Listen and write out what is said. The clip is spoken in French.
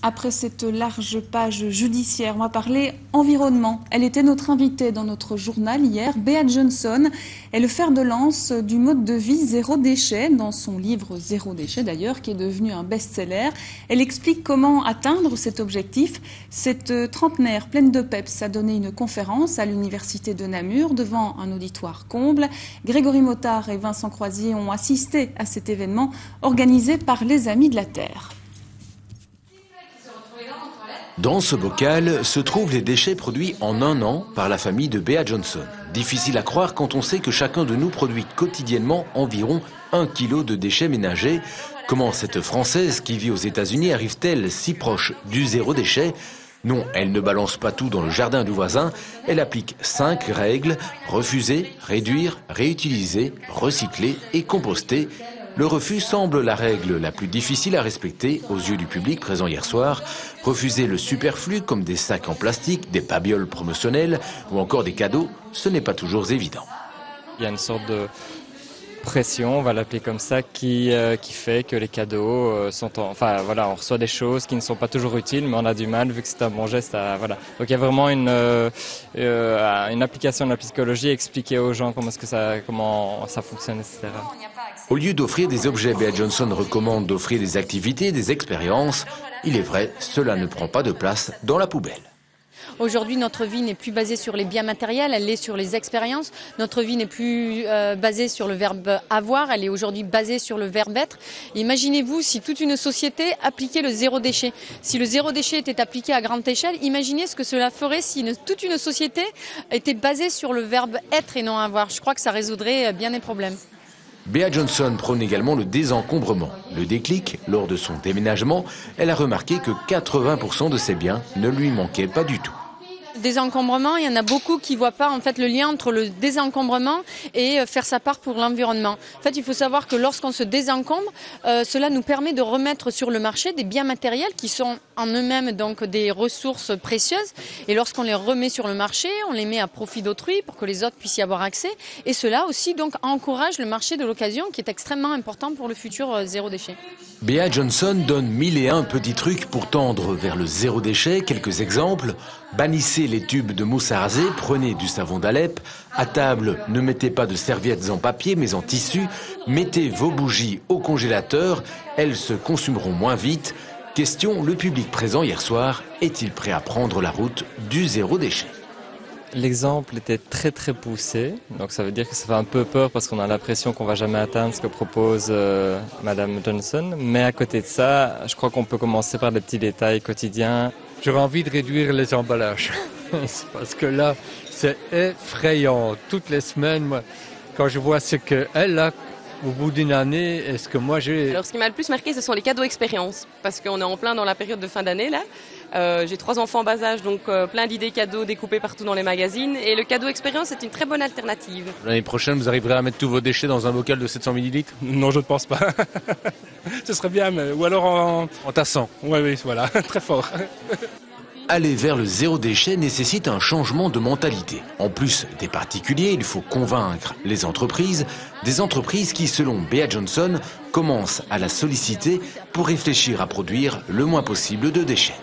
Après cette large page judiciaire, on va parler environnement. Elle était notre invitée dans notre journal hier. Bea Johnson est le fer de lance du mode de vie zéro déchet, dans son livre Zéro déchet d'ailleurs, qui est devenu un best-seller. Elle explique comment atteindre cet objectif. Cette trentenaire pleine de peps a donné une conférence à l'université de Namur devant un auditoire comble. Grégory Mottard et Vincent Croisier ont assisté à cet événement organisé par les Amis de la Terre. Dans ce bocal se trouvent les déchets produits en un an par la famille de Bea Johnson. Difficile à croire quand on sait que chacun de nous produit quotidiennement environ 1 kilo de déchets ménagers. Comment cette Française qui vit aux États-Unis arrive-t-elle si proche du zéro déchet? Non, elle ne balance pas tout dans le jardin du voisin. Elle applique 5 règles: refuser, réduire, réutiliser, recycler et composter. Le refus semble la règle la plus difficile à respecter aux yeux du public présent hier soir. Refuser le superflu comme des sacs en plastique, des babioles promotionnelles ou encore des cadeaux, ce n'est pas toujours évident. Il y a une sorte de pression, on va l'appeler comme ça, qui fait que les cadeaux sont enfin voilà, on reçoit des choses qui ne sont pas toujours utiles, mais on a du mal vu que c'est un bon geste voilà. Donc il y a vraiment une application de la psychologie, expliquer aux gens comment ça fonctionne, etc. Au lieu d'offrir des objets, Bea Johnson recommande d'offrir des activités, des expériences. Il est vrai, cela ne prend pas de place dans la poubelle. Aujourd'hui, notre vie n'est plus basée sur les biens matériels, elle est sur les expériences. Notre vie n'est plus basée sur le verbe avoir, elle est aujourd'hui basée sur le verbe être. Imaginez-vous si toute une société appliquait le zéro déchet. Si le zéro déchet était appliqué à grande échelle, imaginez ce que cela ferait si toute une société était basée sur le verbe être et non avoir. Je crois que ça résoudrait bien des problèmes. Bea Johnson prône également le désencombrement. Le déclic, lors de son déménagement, elle a remarqué que 80% de ses biens ne lui manquaient pas du tout. Désencombrement, il y en a beaucoup qui ne voient pas en fait le lien entre le désencombrement et faire sa part pour l'environnement. En fait, il faut savoir que lorsqu'on se désencombre, cela nous permet de remettre sur le marché des biens matériels qui sont en eux-mêmes donc des ressources précieuses. Et lorsqu'on les remet sur le marché, on les met à profit d'autrui pour que les autres puissent y avoir accès. Et cela aussi donc encourage le marché de l'occasion qui est extrêmement important pour le futur zéro déchet. Bea Johnson donne 1001 petits trucs pour tendre vers le zéro déchet. Quelques exemples: bannissez les tubes de mousse à raser, prenez du savon d'Alep. À table, ne mettez pas de serviettes en papier mais en tissu. Mettez vos bougies au congélateur, elles se consumeront moins vite. Question, le public présent hier soir est-il prêt à prendre la route du zéro déchet? L'exemple était très très poussé, donc ça veut dire que ça fait un peu peur parce qu'on a l'impression qu'on va jamais atteindre ce que propose Madame Johnson. Mais à côté de ça, je crois qu'on peut commencer par des petits détails quotidiens. J'aurais envie de réduire les emballages, parce que là, c'est effrayant. Toutes les semaines, moi, quand je vois ce qu'elle a au bout d'une année, est-ce que moi j'ai... Alors ce qui m'a le plus marqué, ce sont les cadeaux expériences, parce qu'on est en plein dans la période de fin d'année là. J'ai 3 enfants en bas âge, donc plein d'idées cadeaux découpées partout dans les magazines. Et le cadeau expérience est une très bonne alternative. L'année prochaine, vous arriverez à mettre tous vos déchets dans un bocal de 700 ml? Non, je ne pense pas. Ce serait bien, mais... ou alors en tassant. Oui, voilà, très fort. Aller vers le zéro déchet nécessite un changement de mentalité. En plus des particuliers, il faut convaincre les entreprises, des entreprises qui, selon Bea Johnson, commencent à la solliciter pour réfléchir à produire le moins possible de déchets.